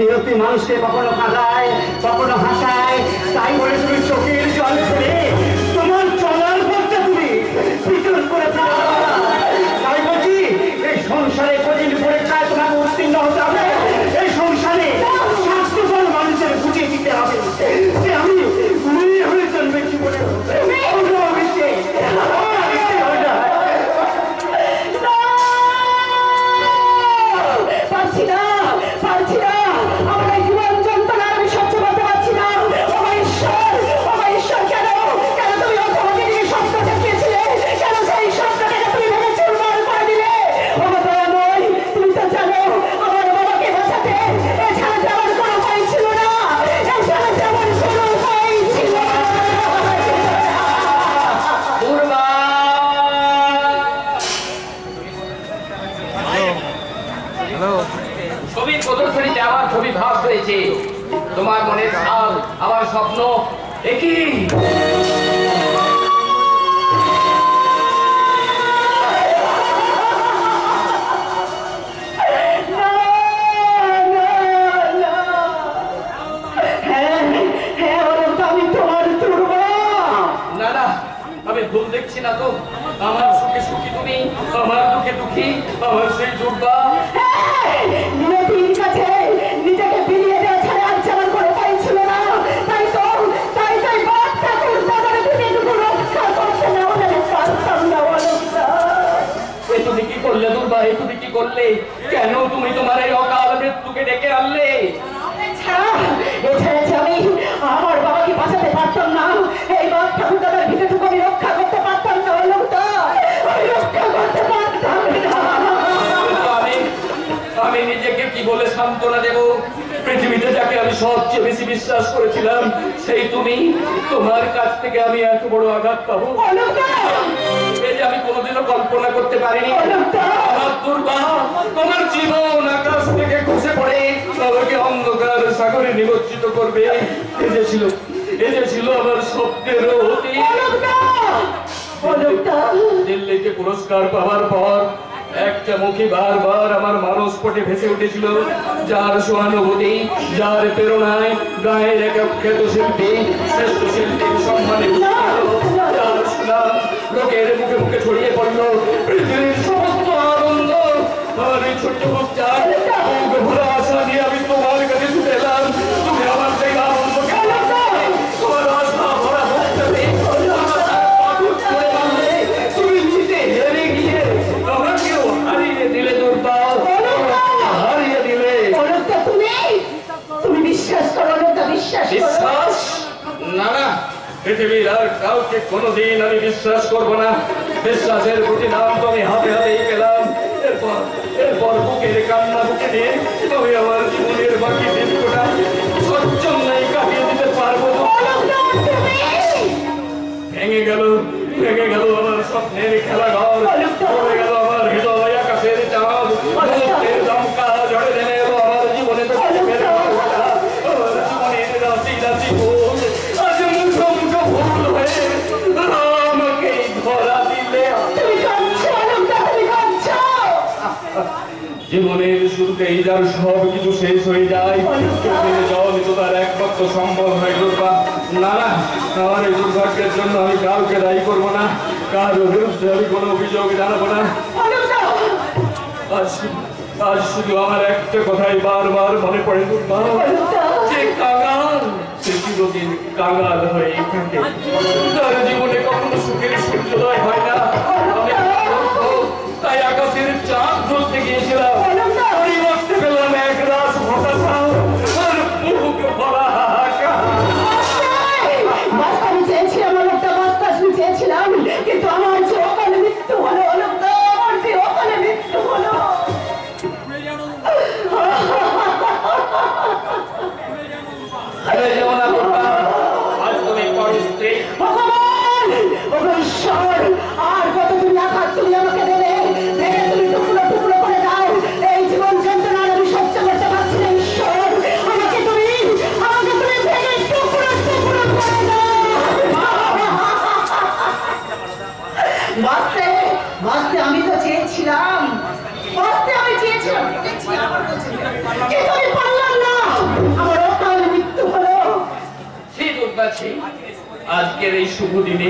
নিয়তি মানুষকে কখনো কাঁদায়, কখনো হাসায়। তাই বলে তুমি চোখের জল ফেলে তোমার চলার পথটা তুমি পিছন করে ফেলো। তাই বলছি এই সংসারে কদিন পরীক্ষায় তোমাকে উত্তীর্ণ হতে হবে। এই সংসারে স্বাস্থ্যবান মানুষের বুঝিয়ে দিতে হবে যে আমি মেয়ে হয়ে জন্মেছি বলে তোমার মনের সাল আমার স্বপ্ন একই। আমি ভুল দেখছি না তো? আমার সুখে সুখী তুমি, আমার দুঃখে দুঃখী আমার সেই দুর্বা। নিজেকে বিলিয়ে দেওয়া ছাড়া আর যাওয়ার কোনো উপায় ছিল না। তাই তো বাপ ঠাকুর বাজারে তুমি রক্ষা করতে না হলে পারতাম না। এ তুমি কি করলে দুর্বা? এ তুমি কি করলে? কেন তুমি তোমার এই অকাল মৃত্যুকে ডেকে আনলে? আমি আমার বাবাকে বাঁচাতে পারতাম না। এই বাপ ঠাকুর দাদার ভিতরটুকু আমি রক্ষা করতে পারতাম না। আমি রক্ষা করতে পারতাম না। আমি নিজেকে কি বলে সান্ত্বনা দেব? পৃথিবীতে যাকে আমি সবচেয়ে বেশি বিশ্বাস করেছিলাম সেই তুমি, তোমার কাছ থেকে আমি এত বড় আঘাত পাবো এই যে আমি কোনোদিনও কল্পনা করতে পারিনি। আমার দুর্বা তোমার জীবন আকাশ থেকে খসে পড়ে আমাকে অন্ধকার সাগরে নিমজ্জিত করবে। এ যে ছিল আমার স্বপ্নের দিল্লিতে পুরস্কার পাওয়ার পর একটা মুখী বারবার আমার মানস পটে ভেসে উঠেছিল, যার সহানুভূতি, যার প্রেরণায় গায়ের এক খ্যাত শিল্পী, শ্রেষ্ঠ শিল্পীর সম্মানে যার সুনাম লোকের মুখে মুখে ছড়িয়ে পড়ল। পৃথিবীর সমস্ত আনন্দ আমার এই ছোট্ট বুকটার ভরা আশা নিয়ে আমি তোমার কাছে ছুটে এলাম। তুমি আমার থেকে আনন্দ তোমার আশা ভরা বুকটাতে তুমি নিজে হেরে গিয়ে আমাকেও হারিয়ে দিলে দুর্বা, হারিয়ে দিলে। তুমি বিশ্বাস করো না? বিশ্বাস না না, পৃথিবীর আর কাউকে কোনোদিন আমি বিশ্বাস করবো না। বিশ্বাসের প্রতিদান তো আমি হাতে হাতেই পেলাম। এরপর বুকের কান্না বুকে দিয়ে আমি আমার জীবনের বাকি দিনটা স্বচ্ছন্দায় কাটিয়ে দিতে পারবো। ভেঙে গেল আমার স্বপ্নের খেলাঘর, পড়ে গেল আমার হৃদয় আকাশের চাঁদ, দমকা ঝড়ে দেবে আমার জীবনে আমার জীবনের রাশি রাশি ফুল আজ মুখো মুখো ভুল হয়ে আমাকে ধরা দিলে। জীবনের শুরুতেই যার সব কিছু শেষ হয়ে যায়, জল তো তার একমাত্র সম্ভব হয় দুর্বা। না না, আমার এই দুর্ভাগ্যের জন্য আমি কাউকে দায়ী করবো না, কার বিরুদ্ধে আমি কোনো অভিযোগ জানাবো না। আজ শুধু আমার একটা কথাই বারবার মনে পড়ে দুর্বা, যে কাঙাল সে চিরদিন কাঙাল হয়েই থাকে। তার জীবনে কখনো সুখের সূর্যোদয় হয় না। তাই আকাশের চাঁদ ধরতে গিয়েছিলাম, পরিবর্তে পেলাম এক রাত হতাশা আর মুখ ভরা হাহাকার। আমি চেয়েছিলাম কিন্তু আমার যে ওখানে মৃত্যু হলো, আমার যে ওখানে মৃত্যু হলো। আজ তুমি ভগবান, ঈশ্বর, আর কত তুমি আঘাত তুমি আমাকে দেবে? তুমি টুকরো টুকরো করে দাও। আজকের এই শুভ দিনে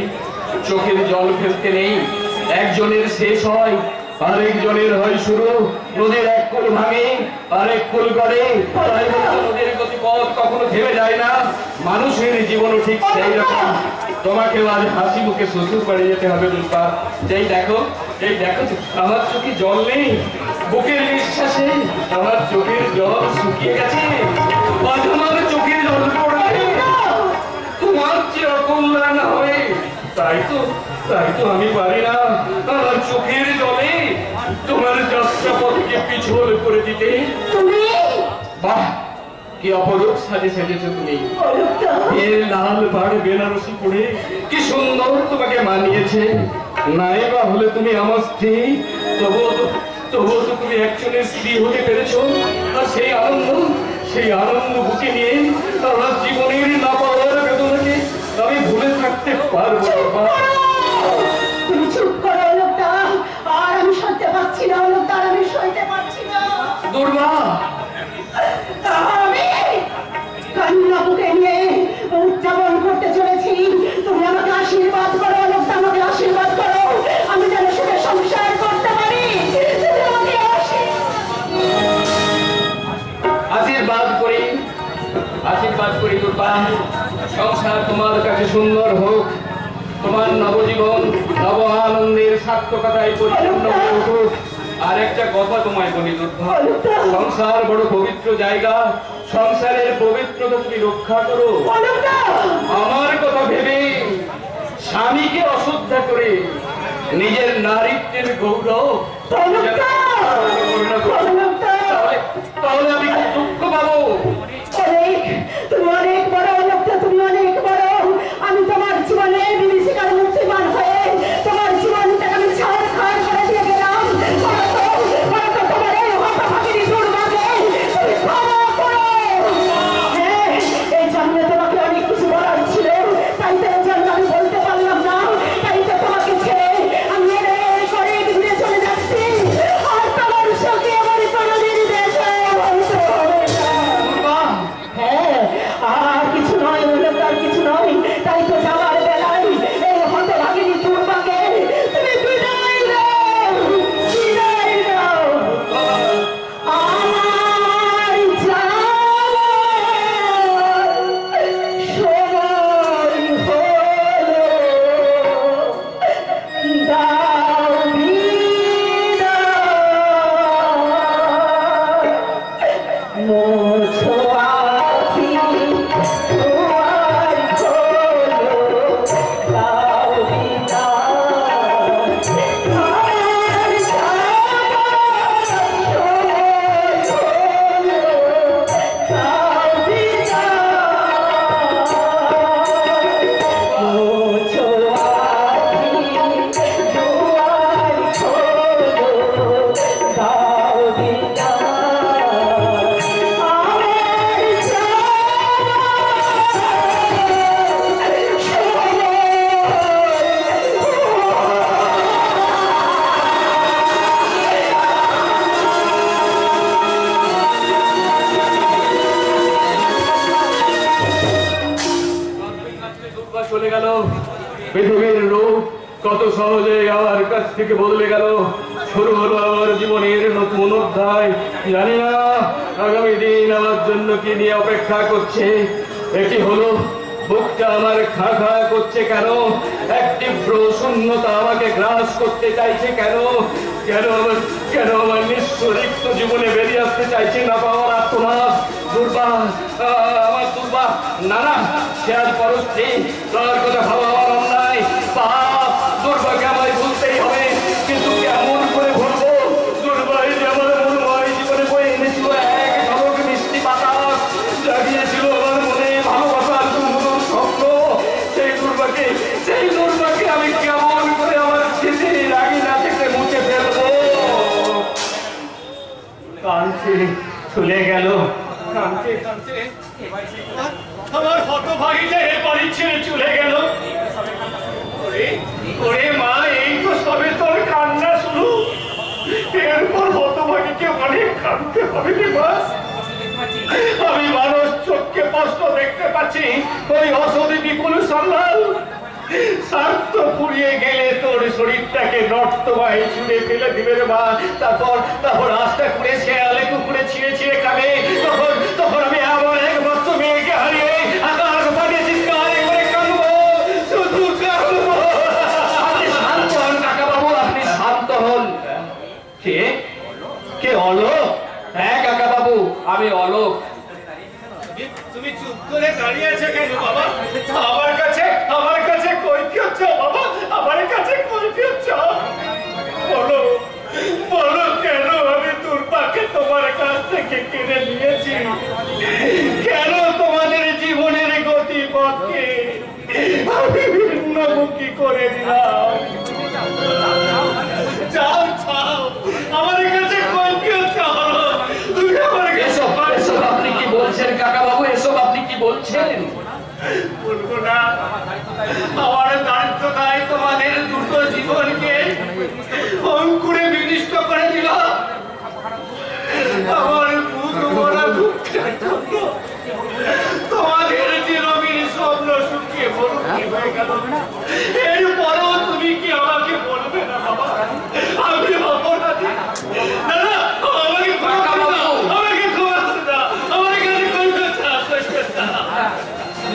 চোখের জল ফেলতে নেই। একজনের শেষ হয়, আরেকজনের হয় শুরু। নদীর এক কুল ভাঙে, আরেক কুল গড়ে। তাই বলে নদীর গতিপথ কখনো থেমে যায় না। মানুষের জীবনও ঠিক সেই রকম। তোমাকে আজ হাসি মুখে শ্বশুর বাড়ি যেতে হবে দুর্গা। এই দেখো আমার চোখে জল নেই। বুকের নিঃশ্বাসে আমার চোখের জল শুকিয়ে গেছে। আজ আমার চোখের জল পড়বে, তোমার চিরকল্যাণ হবে। তাই তো আমি পারি না আমার চোখের জলে তোমার যাত্রা পথকে পিছল করে দিতে। তুমি বাহ, কি অপরূপ সাজে সেজেছো তুমি। এর লাল পাড় বেনারসি পরে কি সুন্দর তোমাকে মানিয়েছে। নাই বা হলে তুমি আমার স্ত্রী, তবুও তো তুমি একজনের স্ত্রী হতে পেরেছো। আর সেই আনন্দ বুকে নিয়ে আমার জীবনের না পাওয়ার বেদনাকে আমি ভুলে থাকতে পারবো না। তুমি চুপ করো লোকটা, আর আমি সইতে পারছি না লোকটা, আমি সইতে পারছি না। দুর্গা, আমি কান্না বুকে নিয়ে উদযাপন করতে চলেছি। তুমি আমাকে আশীর্বাদ করো লোকটা, আমাকে আশীর্বাদ করো, আমি যেন সুখে সংসার করতে পারি। তুমি আমাকে আশীর্বাদ করি দুর্গা। সংসার তোমার কাছে সুন্দর হোক, তোমার নবজীবন নব আনন্দের সার্থকতায় পরিপূর্ণ হয়ে উঠুক। আর একটা কথা তোমায় বলি দুর্গা, সংসার বড় পবিত্র জায়গা। সংসারের পবিত্রতা তুমি রক্ষা করো। আমার কথা ভেবে স্বামীকে অশ্রদ্ধা করে নিজের নারীত্বের গৌরব তাহলে আমি খুব দুঃখ পাবো। তুমি অনেক বড় লোকটা, তুমি অনেক বড়। আমি তোমার জীবনে বিভীষিকার মুক্তিমান হয়ে তোমার জীবনটাকে আমি ছাড়খাড় করে দিয়ে গেলাম। তোমার এই হতভাগিনী দুর্ভাগ্যে তুমি ক্ষমা করো। হ্যাঁ, এই জন্মে তোমাকে অনেক কিছু বলার ছিল, তাই তো এই জন্য আমি বলতে পারলাম না। তাই তো তোমাকে ছেড়ে আমি করে ঘুরে চলে যাচ্ছি। আর তোমার সঙ্গে আমার কোনোদিন দেখা হয়তো হবে না। হ্যাঁ, আর কিছু নয়, আর কিছু নয়। তাই তো যাওয়ার বেলায় এই হতভাগিনী দুর্ভাগ্যে তুমি বিদায় দাও, বিদায় দাও। আমার যাওয়ার সময় হলো, দাও বিদায়। মোছো আখি তোমার খোলো, দাও বিদায়। আমার যাওয়ার সময় হলো, দাও বিদায়। মোছো আখি তোমার খোলো, দাও বিদায়। চলে গেল পৃথিবীর রূপ, কত সহজে আমার কাছ থেকে বদলে গেল। শুরু হলো আমার জীবনের নতুন অধ্যায়। জানি না আগামী দিন আমার জন্য কি নিয়ে অপেক্ষা করছে। এটি হলো বুকটা আমার খা খা করছে কেন? এক তীব্র শূন্যতা আমাকে গ্রাস করতে চাইছে কেন? কেন আমার নিঃস্বরিক্ত জীবনে বেরিয়ে আসতে চাইছে না পাওয়ার আত্মনাথ। দুর্বা, আমার দুর্বা, না সে আজ পরস্ত্রী, তার কথা ভাবা আমার অন্যায়। পাপ, দুর্বাকে আমায় ভুলতেই হবে, কিন্তু কেমন করে ভুলবো? দুর্বাই যে আমার মনোময় জীবনে বয়ে এনেছিল এক ঝলক মিষ্টি বাতাস, জাগিয়েছিল আমার মনে ভালোবাসার সুন্দর স্বপ্ন। সেই দুর্বাকে আমি কেমন করে আমার স্মৃতি রাগিনা থেকে মুছে ফেলবো? কাঁদছে, চলে গেল কাঁদতে কাঁদতে। আমার হতভাগীটা এ বাড়ি ছেড়ে চলে গেল। ওরে মা, এই তো সবে তোর কান্না শুরু। এরপর হতভাগীকে অনেক কাঁদতে হবে রে মা। আমি মানুষ চোখকে স্পষ্ট দেখতে পাচ্ছি ওই অসদি বিপুল সান্যাল স্বার্থ ফুরিয়ে গেলে তোর শরীরটাকে নর্তমায় ছুঁড়ে ফেলে দিবে রে মা। তারপর আস্তে করে শেয়ালে কুকুরে ছিঁড়ে ছিঁড়ে খাবে। তখন আমি আমার একমাত্র মেয়েকে হারিয়ে আকাশ পানে চিৎকার করে কাঁদবো, শুধু কাঁদবো। আপনি শান্ত হন কাকা বাবু, আপনি শান্ত হন। কে অলোক? হ্যাঁ কাকা বাবু, আমি অলোক। তুমি চুপ করে দাঁড়িয়ে আছে কেন বাবা? আমার কাছে কৈফিয়ত চাও বাবা, আমার কাছে কৈফিয়ত চাও। বলো কেন আমি দুর্বাকে তোমার কাছ থেকে কিনে নিয়েছি? কেন তোমাদের জীবনের গতিপথকে আমি ভিন্নমুখী করে দিলাম? চাও আমাদের কাছে কৈফিয়ত চাও। তুমি আমার এসব আপনি কি বলছেন কাকা বাবু? এসব আপনি কি বলছেন? বলবো না, আমার দারিদ্রতায় তোমাদের দুটো জীবনকে অঙ্কুরে বিনিষ্ট করে দিল। আমার বুক ভরা দুঃখের জন্য তোমাদের চিরবির স্বপ্ন শুকিয়ে ভর্তি হয়ে গেল। এরপরও তুমি কি আমাকে বলবে না বাবা? আমি অপরাধী। না না, আমাকে ক্ষমা করে দাও, আমাকে ক্ষমা করে দাও, আমার কাছে কৈফিয়ত চাও।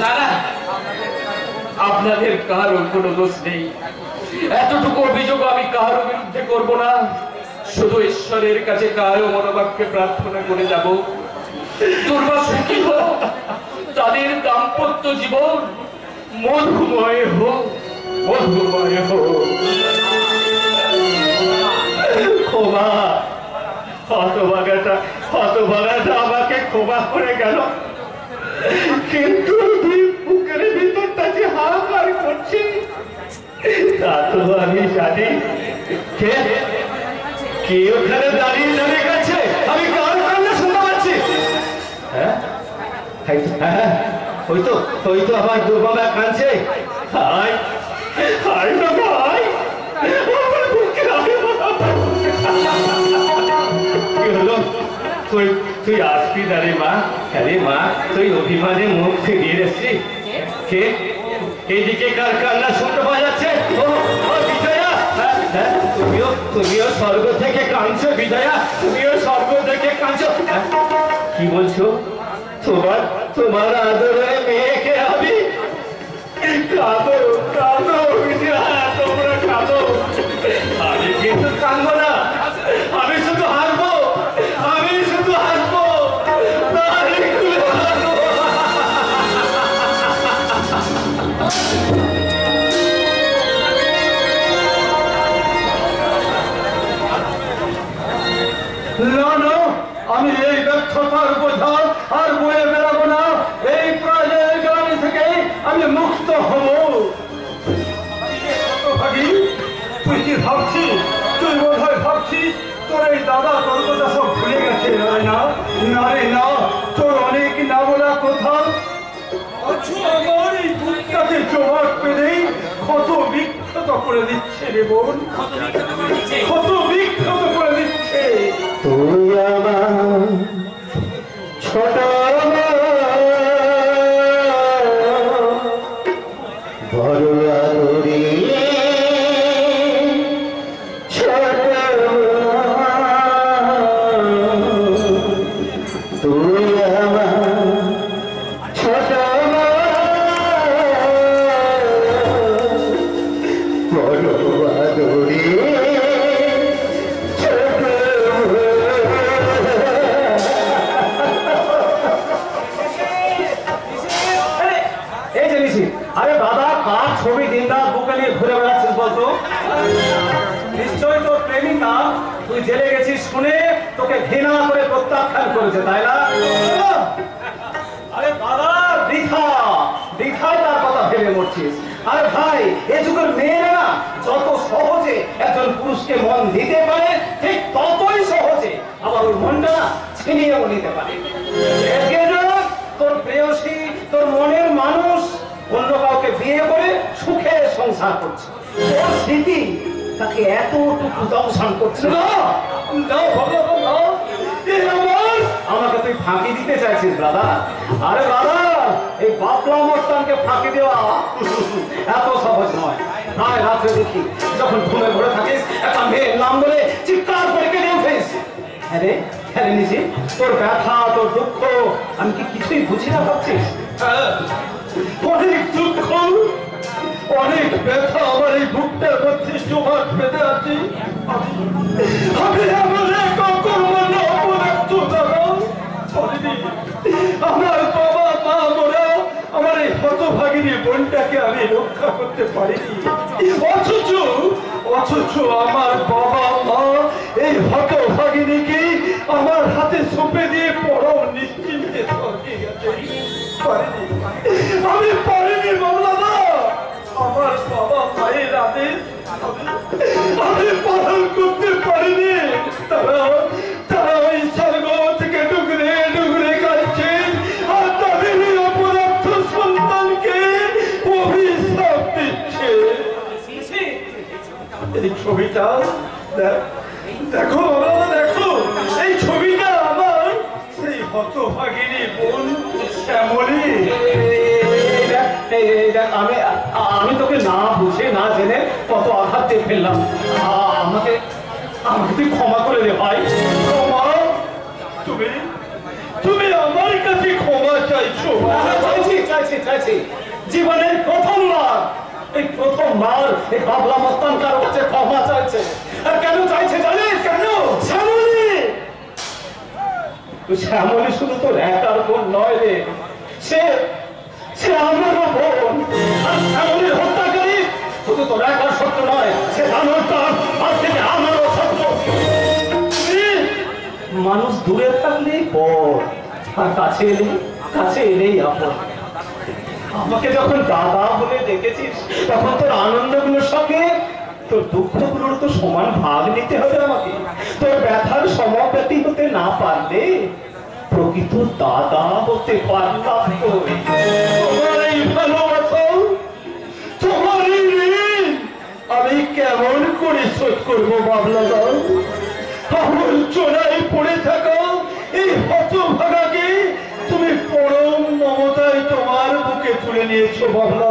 না না, আপনাদের কারোর কোনো দোষ নেই। এতটুকু অভিযোগ আমি কারোর বিরুদ্ধে করব না। শুধু ঈশ্বরের কাছে কারো মনোবাক্যে প্রার্থনা করে যাব, দুর্বা সুখী হোক, তাদের দাম্পত্য জীবন মধুময় হোক, মধুময় হোক। ক্ষমা, হতভাগাটা আমাকে ক্ষমা করে গেল, কিন্তু বুকের ভিতরটা যে হাহাকার করছি তা তো আমি জানি। কে ওখানে দাঁড়িয়ে দাঁড়িয়ে গেছে? আমি কার কান্না শুনতে পাচ্ছি। হ্যাঁ, ওই তো আমার দুর্বাবা কাঁদছে। হাই না ভাই, আমার বুকে কি হলো? তুই আসবি না রে মা? আরে মা, তুই অভিমানে মুখ ফিরিয়ে রেখেছি। কে এইদিকে কার কান্না শুনতে পাওয়া যাচ্ছে? ও বিজয়া, তুমিও স্বর্গ থেকে কাঁদছো বিজয়া, তুমিও স্বর্গ থেকে কাঁদছো। কি বলছো? তোমার আদরের মেয়েকে আমি? কাঁদো বিজয়া, তোমরা কাঁদো। আমি কিন্তু কাঁদবো না, আমি শুধু হাসবো। না, আমি এই ব্যর্থতার বোঝা আর বয়ে বেড়াবো না। এই প্রয়োজনের গ্লানি থেকে আমি মুক্ত হব। তুই কি ভাবছিস? তুই বোধ হয় ভাবছিস তোর এই দাদা তোর কথা সব ভুলে গেছে। না রে না, তোর অনেক না বলা কথা আমার এই বুকটাকে জবাব পেলেই ক্ষত বিক্ষত করে দিচ্ছে রে বোন, ক্ষত বিক্ষত করে দিচ্ছে। তুই আমার ছোট বড় আদরে ছোট, তুই আমার ছোট বড় আদরে আরে দাদা, কার ছবি দিন রাত বুকে নিয়ে ঘুরে বেড়াচ্ছিস বলতো? নিশ্চয়ই তোর প্রেমিকা তুই জেলে গেছিস শুনে তোকে ঘৃণা করে প্রত্যাখ্যান করেছে, তাই না? আরে দাদা, বৃথায় তার কথা ভেবে মরছিস। আরে ভাই, এ যুগের মেয়েরা না যত সহজে একজন পুরুষকে মন দিতে পারে, ঠিক ততই সহজে আবার ওর মনটা না ছিনিয়েও নিতে পারে। তোর প্রেয়সী, তোর মনের মানুষ অন্য কাউকে বিয়ে করে সুখে সংসার করছে, ওর স্মৃতি তাকে এতটুকু দংশন করছে। আমাকে তুই ফাঁকি দিতে চাইছিস দাদা? আরে দাদা, এই বাবলা মস্তানকে ফাঁকি দেওয়া এত সহজ নয়। আয় রাত্রে দেখি যখন ঘুমে ঘুরে থাকিস একটা মেয়ের নাম বলে চিৎকার করে কেঁদে উঠিস। হ্যাঁ রে, হ্যাঁ রে নিশি, তোর ব্যথা তোর দুঃখ আমি কি কিছুই বুঝি না ভাবছিস? অনেক দুঃখ অনেক ব্যথা আমার এই বুকটার মধ্যে জমাট বেঁধে আছি। আমি এমন এক অকর্মণ্য অপরাধ দাদা করিনি। আমার বাবা মা মোরা আমার এই হতভাগিনী বোনটাকে আমি রক্ষা করতে পারিনি, অথচ আমার বাবা মা এই হতভাগিনীকে আমার হাতে সঁপে দিয়ে পরম নিশ্চিন্তে স্বর্গে গেছে। আমি পারিনি বাবলা, আমার বাবা মায়ের আদেশ আমি পালন করতে পারিনি। তারা ওই স্বর্গ থেকে ডুগরে ডুগরে কাটছে আর তাদের অপরাধ সন্তানকে অভিশাপ দিচ্ছে। এই ছবিটা দেখো বাবা, দেখো এই ছবিটা আমার সেই হতভাগিনী বোন শ্যামলী। আমি তোকে না বুঝে না জেনে কত আঘাত দিয়ে ফেললাম। আমাকে তুই ক্ষমা করে দে ভাই। ক্ষমা? তুমি আমার কাছে ক্ষমা চাইছো? চাইছি জীবনের প্রথমবার এই বাবলা মস্তান কার কাছে ক্ষমা চাইছে। আর কেন চাইছে জানিস? কেন? শ্যামলী শুধু তোর একার বোন নয় রে, সে আমারও বোন। আর শ্যামলীর হত্যাকারী শুধু তোর একার শত্রু নয়, সে আজ থেকে আমারও শত্রু। মানুষ দূরে থাকলেই পর, আর কাছে এলেই আপন। আমাকে যখন দাদা বলে ডেকেছিস তখন তোর আনন্দগুলোর সঙ্গে তোর দুঃখগুলোর তো সমান ভাগ নিতে হবে আমাকে। তোর ব্যথার সমব্যতি হতে না পারলে প্রকৃত দাদা হতে পারলাম। তোমার এই ভালোবাসা, তোমার এই ঋণ আমি কেমন করে শোধ করবো বাবলা? আমার চোরাই পড়ে থাকা এই হতভাগাকে তুমি পরম মমতায় তোমার বুকে তুলে নিয়েছো বাবলা।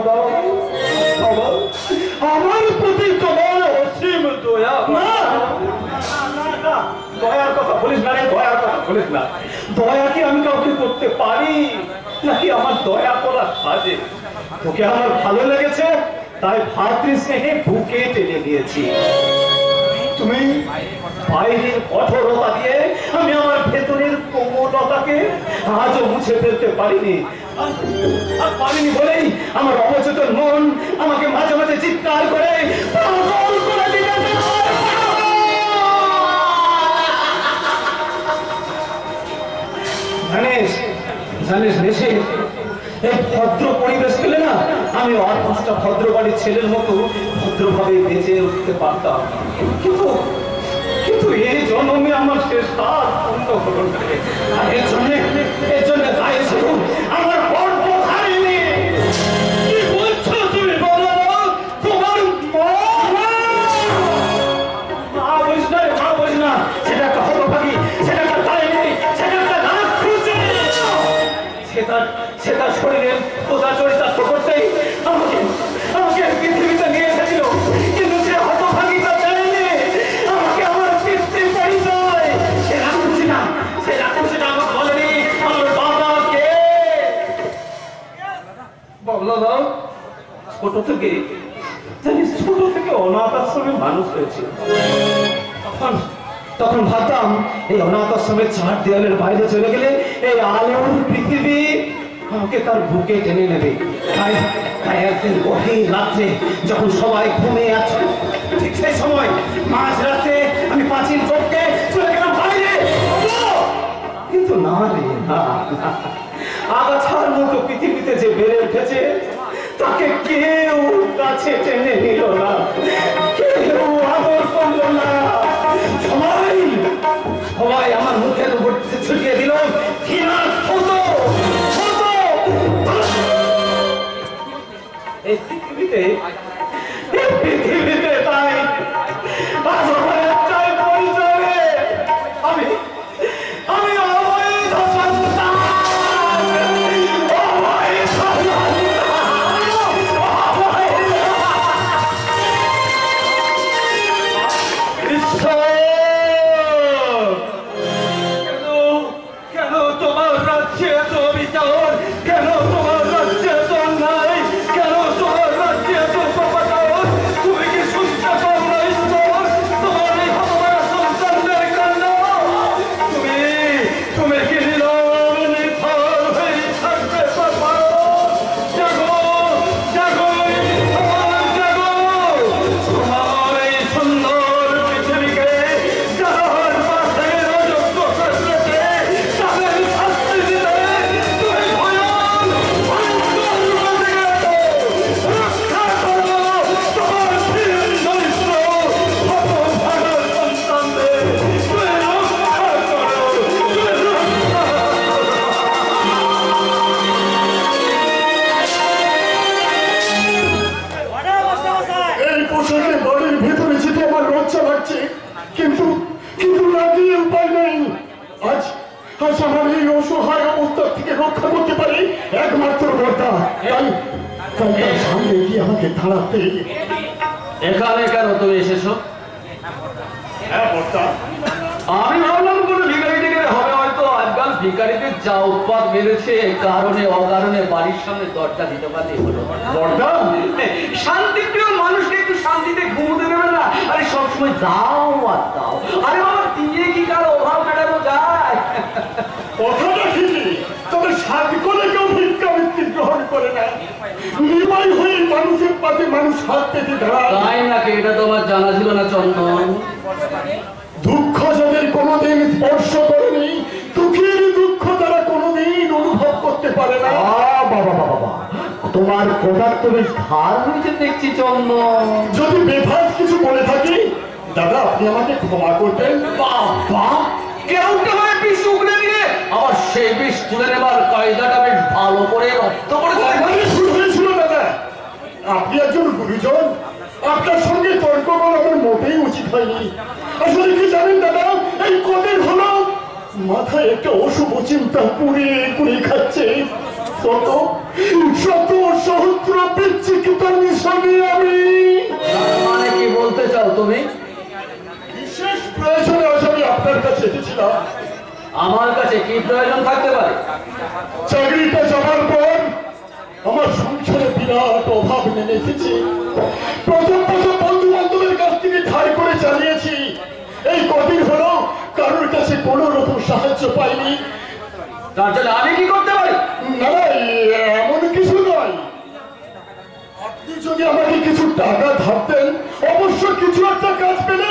আমার প্রতি তোমার অসীম দয়া। দয়ার কথা বলিস না রে, দয়ার কথা বলিস না। দয়া কি আমি কাউকে করতে পারি নাকি আমার দয়া করার সাজে? তোকে আমার ভালো লেগেছে তাই ভাতৃ স্নেহে বুকে টেনে দিয়েছি। তুমি বাইরের কঠোরতা দিয়ে আমি আমার ভেতরের কোমলতাকে আজও মুছে ফেলতে পারিনি। আর পারিনি বলেই আমার অবচেতন মন আমাকে মাঝে মাঝে চিৎকার করে পাগল করে দিয়েছে। জানিস নেশে এই ভদ্র পরিবেশ পেলে না আমি আর পাঁচটা ভদ্র বাড়ির ছেলের মতো ভদ্রভাবে বেঁচে উঠতে পারতাম। কিন্তু এই জন্মে আমার শেষ হাত পূর্ণ হলো না। আর এর জন্য গায়ে শুধু আমার গর্ব হারিনি। কি বলছো তুমি বাবা? তোমার মা বলিস না রে, মা বলিস না। সেটা একটা হতভাগী, সেটা একটা দায় নেই, সেটা একটা রাক্ষসী। সে তার শরীরের খোদা চরিতার্থ করতেই আমাকে পৃথিবীতে নিয়ে এসেছিল। কিন্তু সে হতভাগীটা জানেনি আমাকে আমার পিতৃ পরিচয়। সে রাক্ষসীটা আমাকে বলেনি আমার বাবা কে। বাবলা, ছোট থেকে অনাথ আশ্রমে মানুষ হয়েছে। তখন ভাবতাম এই অনাথ আশ্রমের চার দেয়ালের বাইরে চলে গেলে এই আলোর পৃথিবী আমাকে তার বুকে টেনে নেবে। তাই একদিন গভীর রাত্রে যখন সবাই ঘুমিয়ে আছে, ঠিক সেই সময় মাঝরাতে আমি পাঁচিল টপকে চলে গেলাম বাইরে। কিন্তু না রে, আগাছার মতো পৃথিবীতে যে বেড়ে উঠেছে তাকে কেউ কাছে টেনে নিল না, কেউ আদর করল না। সবাই আমার মুখের উপর ছুটিয়ে দিল ঘৃণার ফটো। এই পৃথিবীতে তাই আজ আমার একটাই পরিচয়, আমি অবৈধ সন্তান, অবৈধ রক্ষা করতে পারি একমাত্র বর্দা। তাই তার সামনে গিয়ে আমাকে দাঁড়াতে। এখানে কেন তুমি এসেছো? হ্যাঁ বর্দা, আমি ভাবলাম কোনো ভিখারি টিকারি হবে, হয়তো আজকাল ভিখারিদের যা উৎপাদ বেড়েছে কারণে অকারণে বাড়ির সামনে দরজা দিতে পারলেই হলো। বর্দা শান্তিপ্রিয় মানুষকে একটু শান্তিতে ঘুমোতে দেবে না? আরে সবসময় দাও আর দাও। আরে বাবা, দিয়ে কি কারো অভাব মেটানো যায়? কথাটা ঠিকই, তবে সাত করে কেউ ভিক্ষাবৃত্তি গ্রহণ করে না। নির্ময় হয়ে মানুষের পাশে মানুষ হাত পেতে দাঁড়ায়। তাই নাকি? এটা তোমার জানা ছিল না চন্দন? দুঃখ যাদের কোনোদিন স্পর্শ করেনি, দুঃখের দুঃখ তারা কোনোদিন অনুভব করতে পারে না। বাবা বাবা, তোমার কোটার তো বেশ ধার হয়েছে দেখছি চন্দন। যদি বেফাস কিছু বলে থাকি দাদা, আপনি আমাকে ক্ষমা করবেন। বাবা, কেউ কেমন বিষ উগড়ে দিয়ে আবার সেই বিষ তুলে নেবার কায়দাটা বেশ ভালো করে রপ্ত করে আমারই ভুল হয়েছিল দাদা। আপনি একজন গুরুজন, আপনার সঙ্গে তর্ক করা আমার মোটেই উচিত হয়নি। আসলে কি জানেন দাদা, এই কদিন হলো মাথায় একটা অশুভ চিন্তা পুড়ে পুড়ে খাচ্ছে। শত শত সহস্র বিচ্ছিন্ন মিশনে আমি। মানে কি বলতে চাও তুমি? বিশেষ প্রয়োজনে আজ আমি আপনার কাছে এসেছিলাম। আমার কাছে কি প্রয়োজন থাকতে পারে? চাকরিটা যাবার পর আমার সংসারে বিরাট অভাব নেমে এসেছে। প্রথম বন্ধু বান্ধবের কাছ থেকে ধার করে চালিয়েছি। এই কদিন হলো কারোর কাছে কোনো রকম সাহায্য পাইনি। তার জন্য আমি কি করতে পারি? না না, এমন কিছু নয়। আপনি যদি আমাকে কিছু টাকা ধার দেন, অবশ্য কিছু একটা কাজ পেলে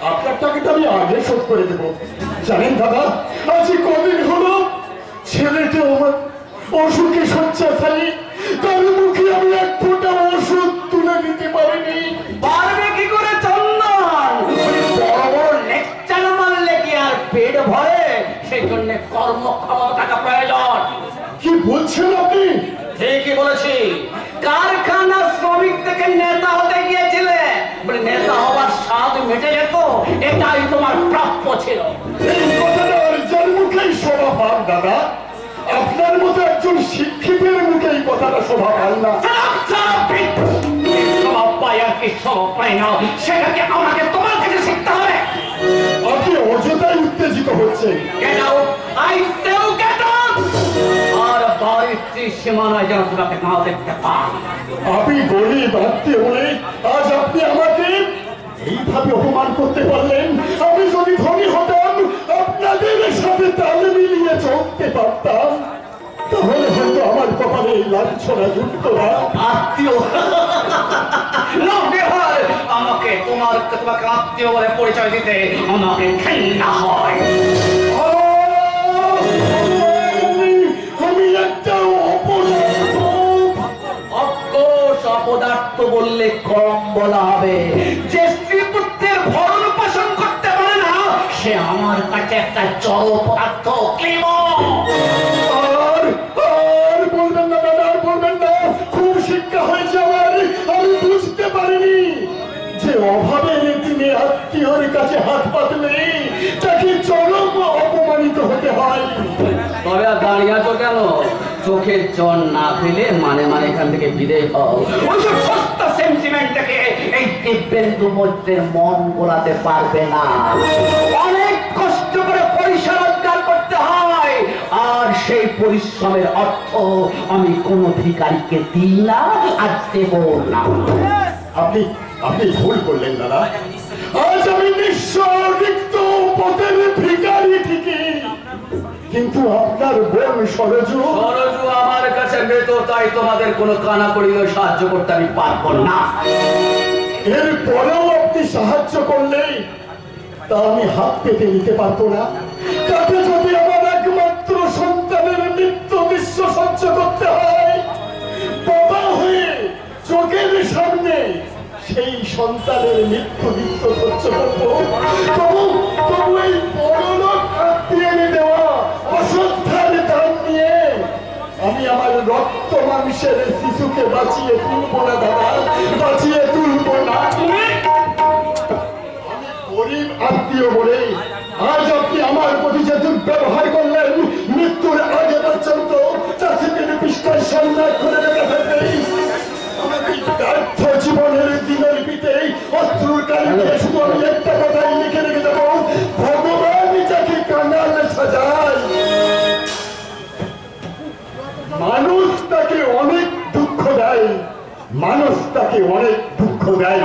আপনার টাকাটা আমি আগে শোধ করে দেব। জানেন দাদা, আজ কদিন হলো ছেলেটি আমার অসুখে শয্যাশায়ী, তার মুখে আমি এক ফোঁটা ওষুধ তুলে দিতে পারিনি। পারবে কি করে চন্দন? বড় বড় লেকচার মারলে কি আর পেট ভরে? সেই জন্য কর্মক্ষমতা থাকা প্রয়োজন। কি বলছেন আপনি? ঠিকই বলেছি। কারখানা শ্রমিক থেকে নেতা হতে গিয়েছিলে বলে নেতা হবার স্বাদ মেটে যেত, এটাই তোমার প্রাপ্য ছিল। এই কথাটা আর যার মুখেই শোভা পান দাদা, আপনার মতো একজন শিক্ষিতের মুখে এই কথাটা শোভা পায় না। স্বভাব পাই আর কি স্বভাব পাই না, সেটাকে আমাকে তোমার কাছে শিখতে হবে। আপনি অযথাই উত্তেজিত হচ্ছেন। Get out! I still get out! আর বাড়ির সীমানায় যেন তোমাকে না দেখতে পাই। আপনি গরিব আত্মীয় বলে আজ আপনি আমাকে এইভাবে অপমান করতে পারলেন। আমি যদি ধনী হতাম, আপনাদের সাথে তাল মিলিয়ে চলতে পারতাম, তাহলে হয়তো আমার কপালে এই লাঞ্ছনা যুক্ত না। আত্মীয় আমাকে তোমাকে আত্মীয় বলে পরিচয় দিতে আমাকে ঘৃণা হয়। আমি একটা অপদার্থ। অপদার্থ বললে কম বলা হবে। যে স্ত্রী পুত্রের ভরণ পোষণ করতে পারে না, সে আমার কাছে একটা জড় পদার্থ। আর বলবেন না দাদা, আর বলবেন না। খুব শিক্ষা হয়েছে আমার। আমি বুঝতে পারিনি যে অভাবের দিনে আত্মীয়র কাছে হাত পাতলে তাকে চরম অপমানিত হতে হয়। তবে আর দাঁড়িয়ে আছো কেন? চোখের জল না ফেলে মানে মানে এখান থেকে বিদায় হও। ওইসব সস্তা সেন্টিমেন্ট থেকে এই দিব্যেন্দু মৈত্রের মন গোলাতে পারবে না। অনেক কষ্ট করে পয়সা রোজগার করতে হয়, আর সেই পরিশ্রমের অর্থ আমি কোনো ভিখারিকে দিই না আর দেব না। আপনি আপনি ভুল করলেন দাদা। আজ আমি নিঃস্ব রিক্ত পথের ভিখারি ঠিকই, কিন্তু আপনার বোন সরজু আমার কাছে মৃত, তাই তোমাদের কোনো কানা করিও সাহায্য করতে আমি পারবো না। এরপরেও আপনি সাহায্য করলেই তা আমি হাত পেতে নিতে পারবো না। তাতে যদি আমার একমাত্র সন্তানের মৃত্যু দৃশ্য সহ্য করতে হয়, বাবা হয়ে চোখের সামনে সেই সন্তানের মৃত্যু দৃশ্য সহ্য করবো, তবু এই বড় লোক আত্মীয় দেওয়া অশ্রদ্ধার দাম নিয়ে আমি আমার রক্ত মাংসের শিশুকে বাঁচিয়ে তুলবো না দাদা, বাঁচিয়ে তুলবো না। আমি গরিব আত্মীয় বলে আজ আপনি আমার প্রতি যে দুর্ব্যবহার করলেন, মৃত্যুর আগে পর্যন্ত না করে রেখে থাকলেই আমার এই ব্যর্থ জীবনের দিনের পিতে অশ্রুর কালিতে শুধু আমি একটা কথাই লিখে রেখে দেবো, ভগবান যাকে কাঙাল সাজায় মানুষ তাকে অনেক দুঃখ দেয়, মানুষ তাকে অনেক দুঃখ দেয়।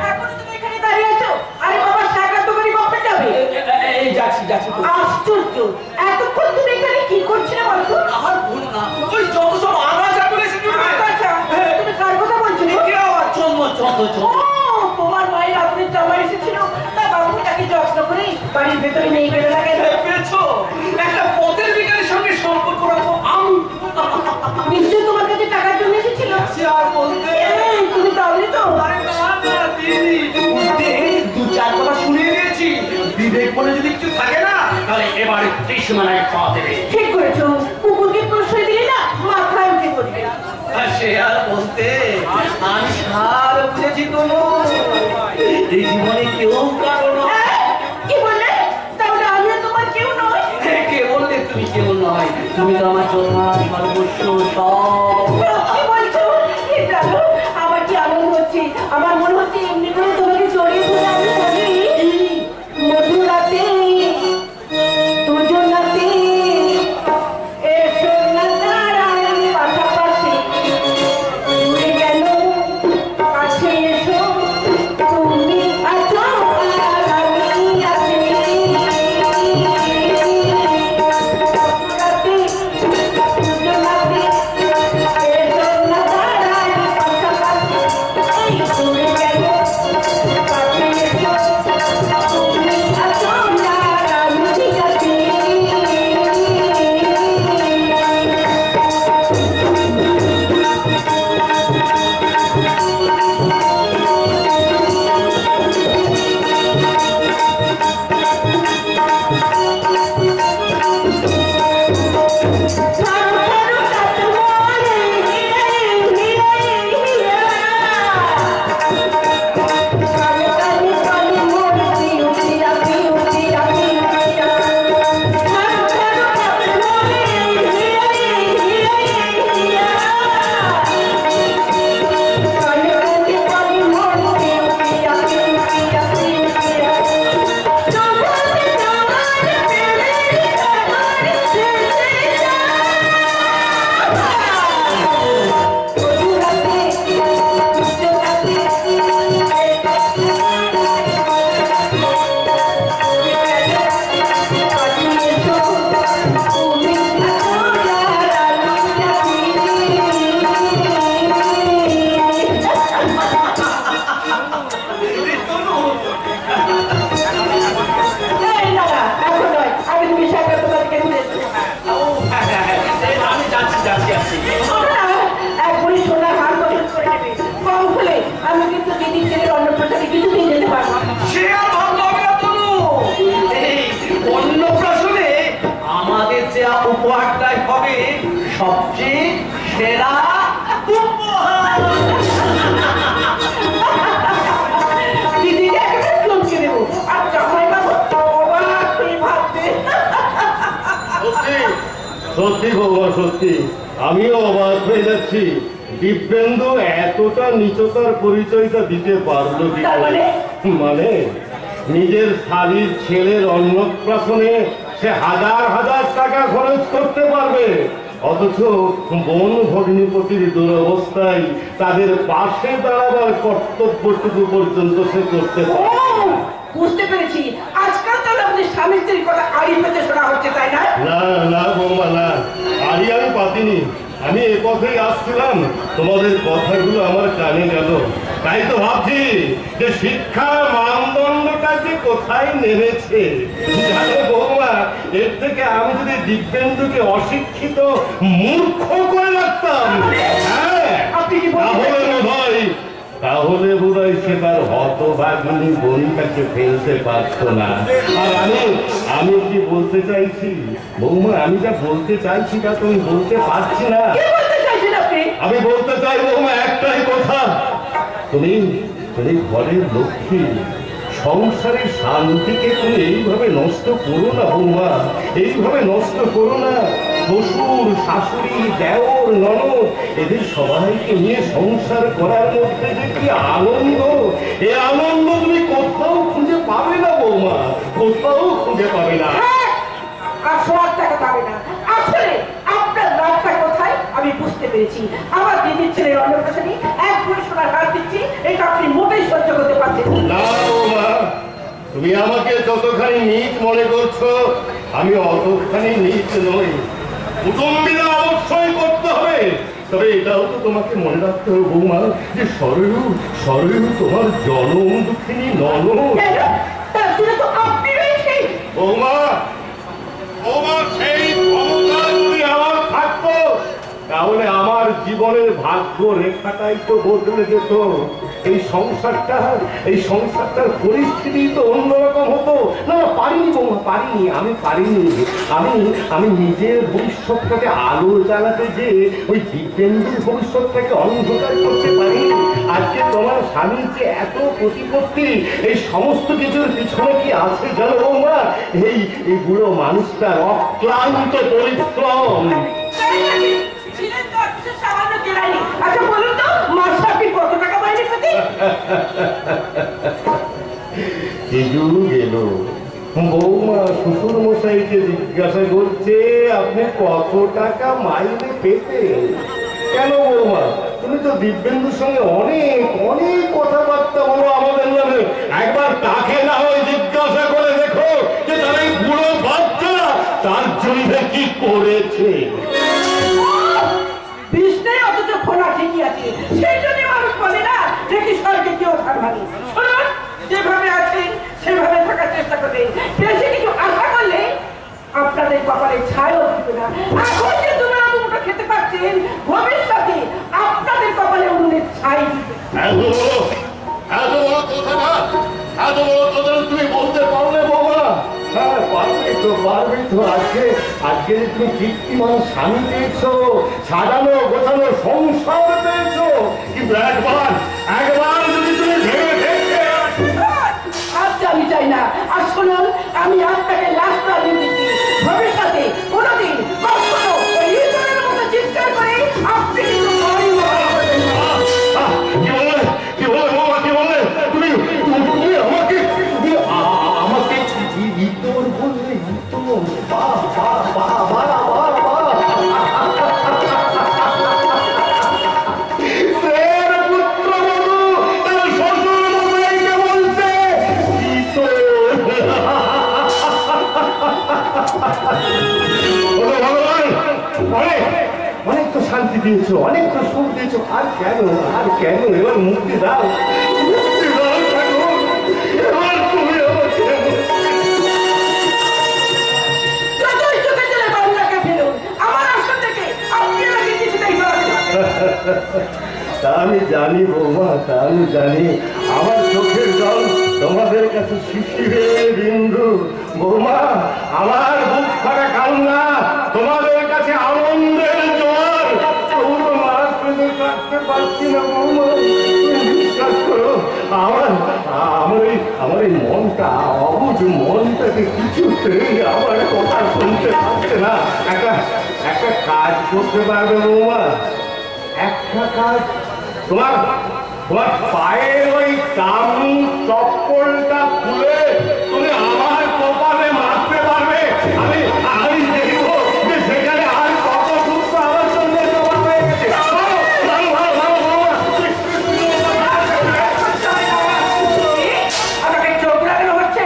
এখনো তুমি এখানে দাঁড়িয়ে আছো? আরে বাবা, সাকার দোকানে কখন যাবে? এই যাচ্ছি যাচ্ছি তো। আশ্চর্য, এতক্ষণ তুমি এখানে কি করছিলে বলতো? আমার ভুল না, ওই যত সব আওয়াজ করে এসে আচ্ছা, তুমি কার কথা বলছিলে? ও, তোমার মায়ের আপনার জামাই এসেছিল, তা বাবু তাকে যত্ন করে বাড়ির ভেতরে নিয়ে গেলে লাগে। পেয়েছো একটা পথের বিজ্ঞানীর সঙ্গে সম্পর্ক রাখো আমি। নিশ্চয় তোমার কাছে টাকার জন্য এসেছিল। সে আর বলতে এই, তুমি তাহলে তো আরে না না দিদি, উঠতে দু চার কথা শুনিয়ে দিয়েছি। বিবেক বলে যদি কিছু থাকে না, তাহলে এবারে ত্রিসীমানায় পা দেবে। ঠিক করেছো, কুকুরকে প্রশ্রয় দিলে না মাথায় উঠে পড়বে। আর সে আর বলতে আমি সার বুঝেছি কোনো এই জীবনে কেউ কারো নয়। কি বললে? তাহলে আমিও তোমার কেউ নয়? কে বললে তুমি কেউ নয়? তুমি তো আমার চোখা সর্বস্ব সব। কি বলছো? কি জানো, আমার কি আনন্দ হচ্ছে, আমার মনে হচ্ছে এমনি করে তোমাকে জড়িয়ে ধরে আমি বলি, মধুরাতে দুজনাতে এসো না দাঁড়াই পাশাপাশি, উড়ে গেল কাছে এসো, তুমি আছো আর আমি আছি। মধুরাতে দুজনাতে এসো না দাঁড়াই পাশাপাশি, উড়ে গেল কাছে এসো, তুমি আছো আর আমি আছি। আমি যাচ্ছি যাচ্ছি যাচ্ছি। একবারই সোনার হার গঠন করে নেবে, কম হলে আমি কিন্তু দিদির ছেলের অন্নপ্রাশনে কিছুতেই যেতে পারবো না। সে আর ভাবলো হবে না তনু। এই অন্নপ্রাশনে আমাদের দেয়া উপহারটাই হবে সবচেয়ে সেরা উপহার। দিদিকে একেবারে চমকে দেবো, আর জামাই বাবু অবাক হয়ে ভাববে। সত্যি সত্যি বৌমা, সত্যি আমিও অবাক হয়ে যাচ্ছি। দিব্যেন্দু এতটা নিচতার পরিচয়টা দিতে পারলো কি তার করে? মানে নিজের শালীর ছেলের অন্নপ্রাশনে সে হাজার হাজার টাকা খরচ করতে পারবে, অথচ বন ভগ্নিপতির দুরবস্থায় তাদের পাশে দাঁড়াবার কর্তব্যটুকু পর্যন্ত সে করতে ও, পারে না। বুঝতে পেরেছি, আজকাল তাহলে আপনি স্বামী স্ত্রীর কথা আড়ি পেতে শোনা হচ্ছে, তাই না? না না বৌমা না, আরই আমি পাতিনি। আমি এ পথেই আসছিলাম, তোমাদের কথাগুলো আমার কানে গেল, তাই তো ভাবছি যে শিক্ষার মানদণ্ডটা যে কোথায় নেমেছে। জানো বৌমা, এর থেকে আমি যদি দিব্যেন্দুকে অশিক্ষিত মূর্খ করে রাখতাম, হ্যাঁ, আপনি কি বলতে তাহলে বোধহয় সে তার হতভাগিনী বোনটাকে ফেলতে পারত না। আর আমি কি বলতে চাইছি বৌমা, আমি যা বলতে চাইছি তা তো আমি বলতে পারছি না। কি বলতে চাইছেন আপনি? আমি বলতে চাই বৌমা একটাই কথা, তুমি ঘরের লক্ষ্মী, সংসারের শান্তিকে তুমি এইভাবে নষ্ট করো না বৌমা, এইভাবে নষ্ট করো না। শ্বশুর শাশুড়ি দেওর ননদ এদের সবাইকে নিয়ে সংসার করার মধ্যে যে কি আনন্দ, এই আনন্দ তুমি কোথাও খুঁজে পাবে না বৌমা, কোথাও খুঁজে পাবে না। আর সোয়াদ টাকা পাবে না। আসলে আপনার রাগটা কোথায় আমি বুঝতে পেরেছি। আমার দিদির ছেলের অন্নপ্রাশনে এক ভরি সোনার হার দিচ্ছি, এটা আপনি মোটেই সহ্য করতে পারছেন না বৌমা, তুমি আমাকে যতখানি নীচ মনে করছো আমি অতখানি নীচ নই। কুটুম্বিরা অবশ্যই করতে হবে, তবে এটাও তো তোমাকে মনে রাখতে হবে বৌমা যে সরয়ু তোমার জনম দুঃখিনী ননদ। তার জন্য তো আপনি রয়েছে বৌমা, সেই ক্ষমতা যদি আমার থাকতো তাহলে আমার জীবনের ভাগ্য রেখাটাই তো বদলে যেত। এই সংসারটার পরিস্থিতি তো অন্যরকম হতো। না পারিনি বৌমা, পারিনি, আমি পারিনি। আমি নিজের ভবিষ্যৎটাকে আলো জ্বালাতে যে ওই দিব্যেন্দুর ভবিষ্যৎটাকে অন্ধকার করতে পারি। আজকে তোমার স্বামীর যে এত প্রতিপত্তি, এই সমস্ত কিছুর পিছনে কি আছে জানো বৌমা? এই বুড়ো মানুষটার অক্লান্ত পরিশ্রম। আচ্ছা বলুন তো, মাসে আপনি কত টাকা মাইনে পেতেন? গেল বৌমা শ্বশুর মশাইকে জিজ্ঞাসা করছে আপনি কত টাকা মাইনে পেতেন। কেন বৌমা, তুমি তো দিব্যেন্দুর সঙ্গে অনেক অনেক কথাবার্তা বলো আমাদের নামে। একবার তাকে না হয় জিজ্ঞাসা করে দেখো যে তার এই বুড়ো বাচ্চা তার জন্য কি করেছে। বিষ্ণায় অথচ খোলা ঠিকই আছে, সেই জন্য মানুষ বলে না দেখি স্বর্গে কেউ থার ভাঙে। শুনুন, যেভাবে আছেন সেভাবে থাকার চেষ্টা করবেন। বেশি কিছু আশা করলে আপনাদের কপালে ছায়ও দিবে না। এখন যে তোমরা দুটো খেতে পারছেন, ভবিষ্যতে আপনাদের কপালে উন্নতির ছাই দিবে। এত বড় কথা তুমি বলতে পারলে বৌমা? হ্যাঁ পারবে তো। আজকে তুমি কীর্তিমান স্বামী পেয়েছো, সাজানো গোছানো সংসার পেয়েছো, কিন্তু একবার যদি তুমি ভেবে দেখতে। আচ্ছা আমি চাই না। আর শুনুন, আমি আপনাকে লাস্ট দিচ্ছি, ভবিষ্যতে কোনোদিন কখনো ওই ইঁদুরের মতো চিৎকার করে আপনি কিন্তু বাড়ি মহা করবেন না। কি বলে বৌমা, কি বলে? তুমি আমাকে ইতর বললে? ইতর? অনেক তো শান্তি দিয়েছো, অনেক তো সুখ দিয়েছো, আর কেন এবার মুক্তি দাও, এবার তুমি তা আমি জানি বৌমা, তা আমি জানি। আমার চোখের জল তোমাদের কাছে শিশিরের বিন্দু বৌমা, আমার বুক ফাটা কান্না তোমাদের কাছে আনন্দের জোয়ার। পুরো মাস পেতে কাটতে পারছি না বৌমা, বিশ্বাস করো। আমার এই মনটা, অবুঝ মনটাকে কিছুতেই আমার কথা শুনতে পারছে না। একটা কাজ করতে পারবে বৌমা, একটা কাজ। তোমার পায়ের ওই দামি চপ্পলটা খুলে তুমি আমার কপালে মারতে পারবে। আমি দেখবো যে সেখানে আর কত দুঃখ আমার জন্য জমা হয়ে গেছে। আমাকে চোখ লাগানো হচ্ছে।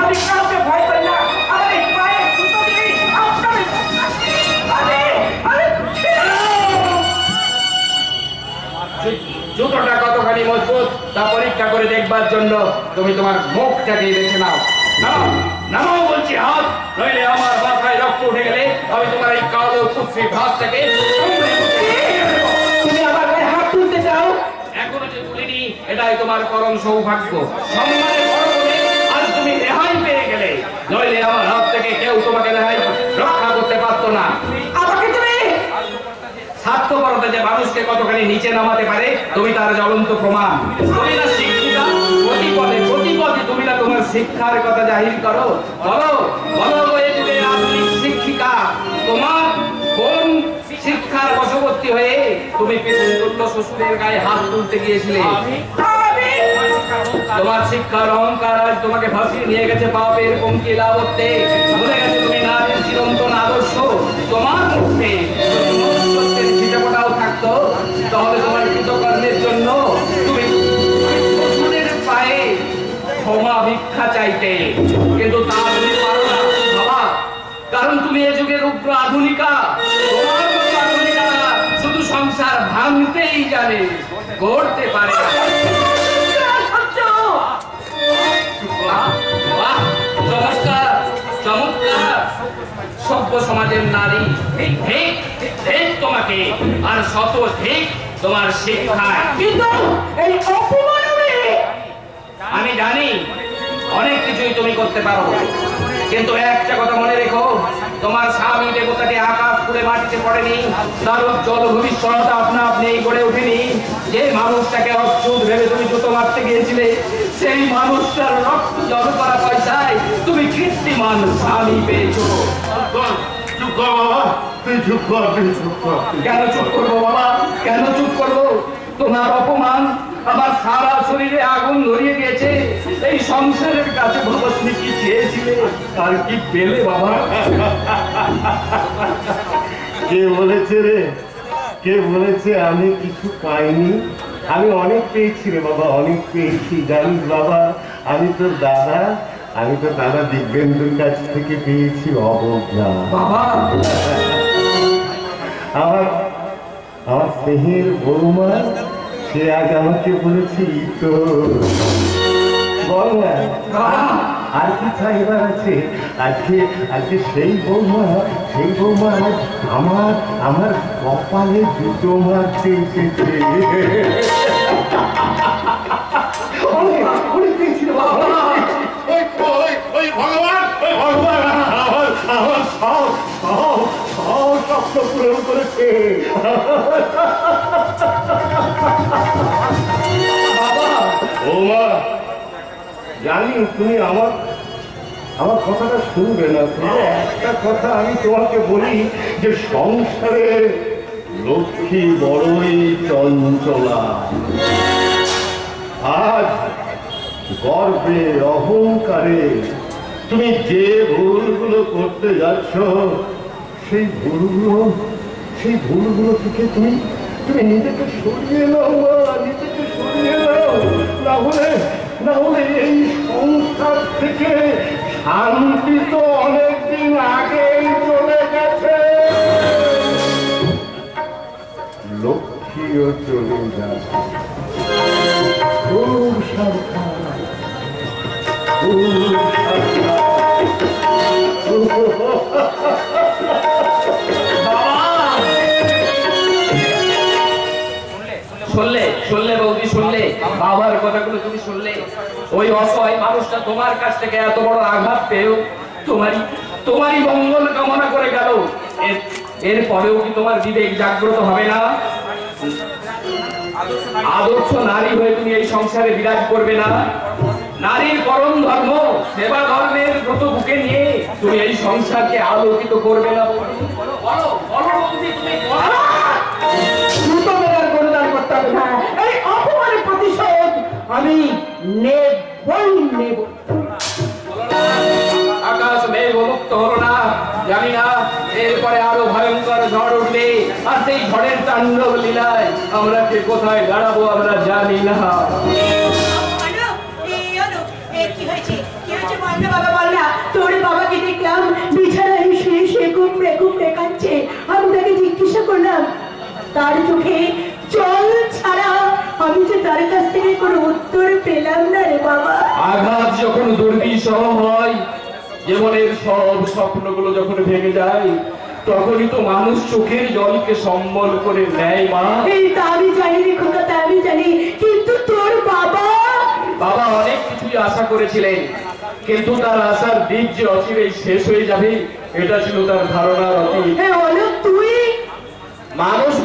আমি কাউকে ভয় করি না। আমার এই পায়ের জুতো দিয়ে আপনাদের জুতোটা কতখানি মজবুত তা পরীক্ষা করে দেখবার জন্য তুমি তোমার মুখটাকে বেছে নাও। নামাও বলছি হাত, নইলে আমার মাথায় রক্ত উঠে গেলে আমি তোমার এই কালো কুৎসি ভাতটাকে। তুমি আমার গায়ে হাত তুলতে চাও? এখনো যে তুলিনি, এটাই তোমার পরম সৌভাগ্য। সম্মানের পরমে আজ তুমি রেহাই পেয়ে গেলে, নইলে আমার হাত থেকে কেউ তোমাকে রেহাই রক্ষা করতে পারতো না। আমাকে তুমি স্বার্থপরতা যে মানুষকে কতখানি নিচে নামাতে পারে তুমি তার জ্বলন্ত প্রমাণ। তুমি না শিক্ষিতা, শিক্ষার কথা জাহির করো। বলো বলো এই যুগের আধুনিক শিক্ষিকা, তোমার কোন শিক্ষার বশবর্তী হয়ে তুমি পিতৃতুল্য শ্বশুরের গায়ে হাত তুলতে গিয়েছিলে? তোমার শিক্ষার অহংকার আজ তোমাকে ভাসিয়ে নিয়ে গেছে পাপের পঙ্কি লাবত্যে। ভুলে গেছে তুমি নারীর চিরন্তন আদর্শ। তোমার মধ্যে যদি মনুষ্যত্বের ছিটেফোঁটাও থাকতো, তাহলে তোমার কৃতকর্মের জন্য তুমি শ্বশুরের পায়ে ক্ষমা ভিক্ষা চাইতে, কিন্তু তা তুমি পারো না বাবা, কারণ তুমি এ যুগের উগ্র আধুনিকা। তোমার মতো আধুনিকা শুধু সংসার ভাঙতেই জানে, গড়তে পারে না। বাহ, চমৎকার চমৎকার। সভ্য সমাজের নারী, ঠিক ঠিক ঠিক তোমাকে, আর শত ঠিক তোমার শিক্ষায়। কিন্তু এই অপমাননে আমি জানি অনেক কিছুই তুমি করতে পারো, কিন্তু একটা কথা মনে রেখো, তোমার স্বামী দেবতাটি আকাশ পুড়ে মাটিতে পড়েনি, তার উজ্জ্বল ভবিষ্যৎ আপনা আপনি গড়ে ওঠেনি। যে মানুষটাকে অচ্ছুত ভেবে তুমি জুতো মারতে গিয়েছিলে, সেই মানুষটার রক্ত জল করা পয়সায় তুমি কীর্তিমান স্বামী পেয়েছো। কেন চুপ করবো বাবা, কেন চুপ করবো? তোমার অপমান আমার সারা শরীরে আগুন ধরিয়ে দিয়েছে। এই সংসারের কাছে বাবা তুমি কি চেয়েছিলে আর কি পেলে বাবা? কে বলেছে রে, কে বলেছে আমি কিছু পাইনি? আমি অনেক পেয়েছি রে বাবা, অনেক পেয়েছি। জানিস বাবা, আমি তোর দাদা দিব্যেন্দুর কাছ থেকে পেয়েছি অবজ্ঞা। বাবা আমার স্নেহের বৌমা, সে আজ আমাকে বলেছে তো বল না আর কি চাইবার আছে? আজকে সেই বৌমা আমার কপালে জুতো মারতে এসেছে। আমার সব স্বপ্ন পূরণ করেছে। বৌমা, জানি তুমি আমার কথাটা শুনবে না, তবে একটা কথা আমি তোমাকে বলি যে সংসারের লক্ষ্মী বড়ই চঞ্চলা। আজ গর্বে অহংকারে তুমি যে ভুলগুলো করতে যাচ্ছ, সেই ভুলগুলো থেকে তুমি নিজেকে সরিয়ে নাও, নিজেকে সরিয়ে নাও। না হলে এই সংসার থেকে শান্তি তো অনেকদিন আগেই চলে গেছে, লক্ষ্মীও চলে যাচ্ছে। খুব সাবধান, খুব শুনলে বৌদি, শুনলে বাবার কথাগুলো তুমি শুনলে? ওই অসহায় মানুষটা তোমার কাছ থেকে এত বড় আঘাত পেয়েও তোমারই মঙ্গল কামনা করে গেল। এর পরেও কি তোমার বিবেক জাগ্রত হবে না? আদর্শ নারী হয়ে তুমি এই সংসারে বিরাজ করবে না? নারীর পরম ধর্ম সেবা ধর্মের ব্রত বুকে নিয়ে তুমি এই সংসারকে আলোকিত করবে না? বলো বৌদি, তুমি বলো। এই অপমানের প্রতিশোধ আমি নেবই নেব। আকাশ মেঘমুক্ত হলো না, জানি না এরপরে আরো ভয়ঙ্কর ঝড় উঠবে, আর সেই ঝড়ের তাণ্ডব লীলায় আমরা কে কোথায় দাঁড়াবো আমরা জানি না। তোর বাবাকে দেখলাম বিছানায় শুয়ে ঘুমড়ে ঘুমড়ে কাঁদছে। আমি তাকে জিজ্ঞাসা করলাম, তার চোখে জল ছাড়া আমি যে তার কাছ থেকে কোনো উত্তর পেলাম না রে বাবা। আঘাত যখন দুর্বিষহ হয়, জীবনের সব স্বপ্নগুলো যখন ভেঙে যায়, তখনই তো মানুষ চোখের জলকে সম্বল করে নেয় মা। এই তা আমি জানি রে খোকা, তা আমি জানি, কিন্তু তোর বাবা অনেক কিছুই আশা করেছিলেন, কিন্তু তার আশার দিক যে অচিরেই শেষ হয়ে যাবে এটা ছিল তার ধারণার অতীত। তুই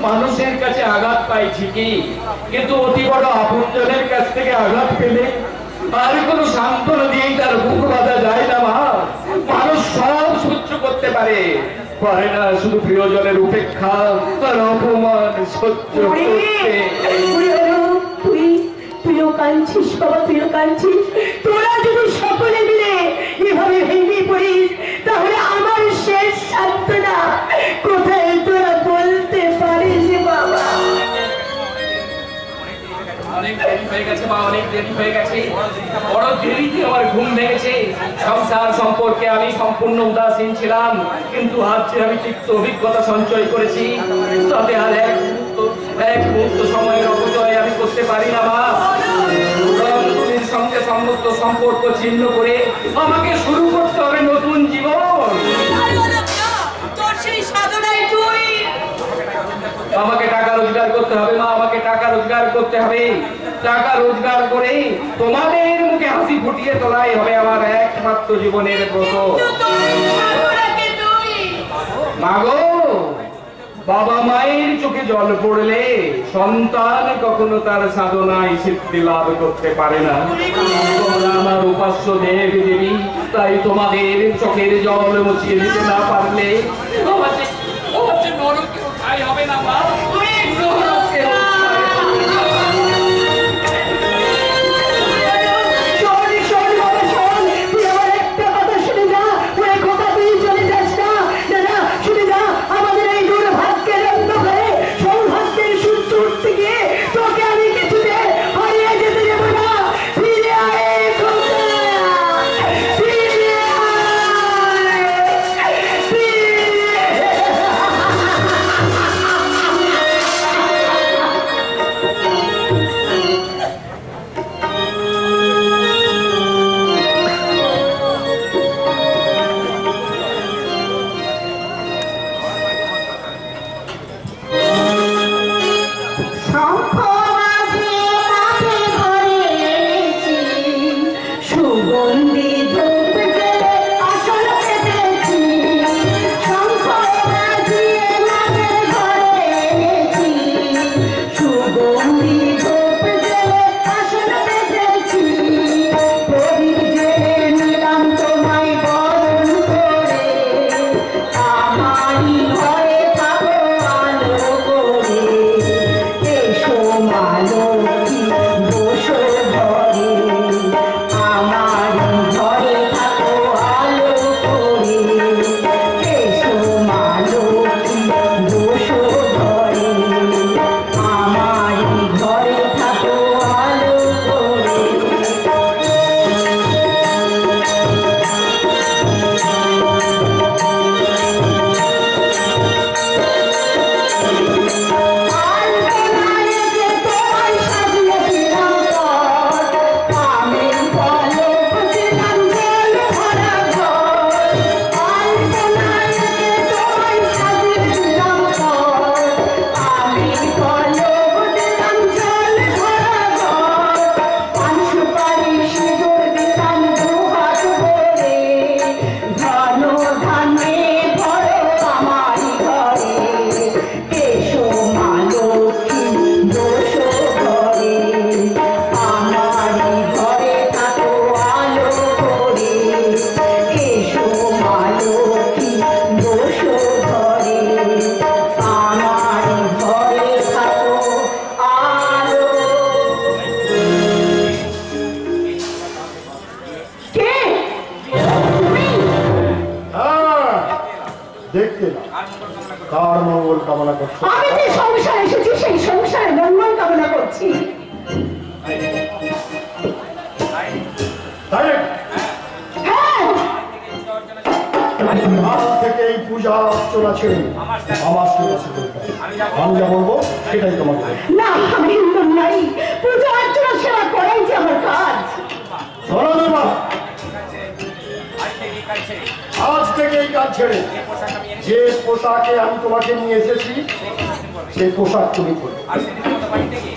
মানুষের কাছে আঘাত পায় ঠিকই, কিন্তু অতি বড় আপনজনের কাছ থেকে আঘাত পেলে আর কোনো সান্ত্বনা দিয়েই তার বুক বাঁধা যায় না মা। মানুষ সব সহ্য করতে পারে না শুধু প্রিয়জনের উপেক্ষা আর অপমান সহ্য করতে। তুইও কাঁদছিস বাবা, তুইও কাঁদছিস। তোরা যদি সকলে মিলে এভাবে ভেঙে পড়িস তাহলে আমার শেষ সান্ত্বনা কোথায় তোরা বলতে পারিস বাবা? অনেক দেরি হয়ে গেছে মা, অনেক দেরি হয়ে গেছে। বড় দেরিতে আমার ঘুম ভেঙেছে। সংসার সম্পর্কে আমি সম্পূর্ণ উদাসীন ছিলাম, কিন্তু আজ যে আমি তিক্ত অভিজ্ঞতা সঞ্চয় করেছি তাতে আর এক মুহূর্ত সময়ের অপচয় আমি করতে পারি না মা। তুমির সঙ্গে সমস্ত সম্পর্ক ছিন্ন করে আমাকে শুরু করতে হবে নতুন জীবন। আমাকে টাকা রোজগার করতে হবে মা, আমাকে টাকা রোজগার করতে হবে। টাকা রোজগার করে তোমাদের মুখে হাসি ফুটিয়ে তোলাই হবে আমার একমাত্র জীবনের ব্রত। মাগো, বাবা মায়ের চোখে জল পড়লে সন্তান কখনো তার সাধনায় সিদ্ধি লাভ করতে পারে না। তোমরা আমার উপাস্য দেব দেবী, তাই তোমাদের চোখের জল মুছিয়ে দিতে না পারলে আমার নরকে উঠাই হবে না মা।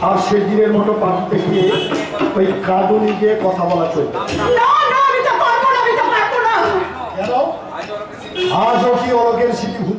আর সেদিনের মতো পাঠিতে গিয়ে ওই কাঁদুনি গিয়ে কথা বলা চলবে আজও কি অলকের স্মৃতি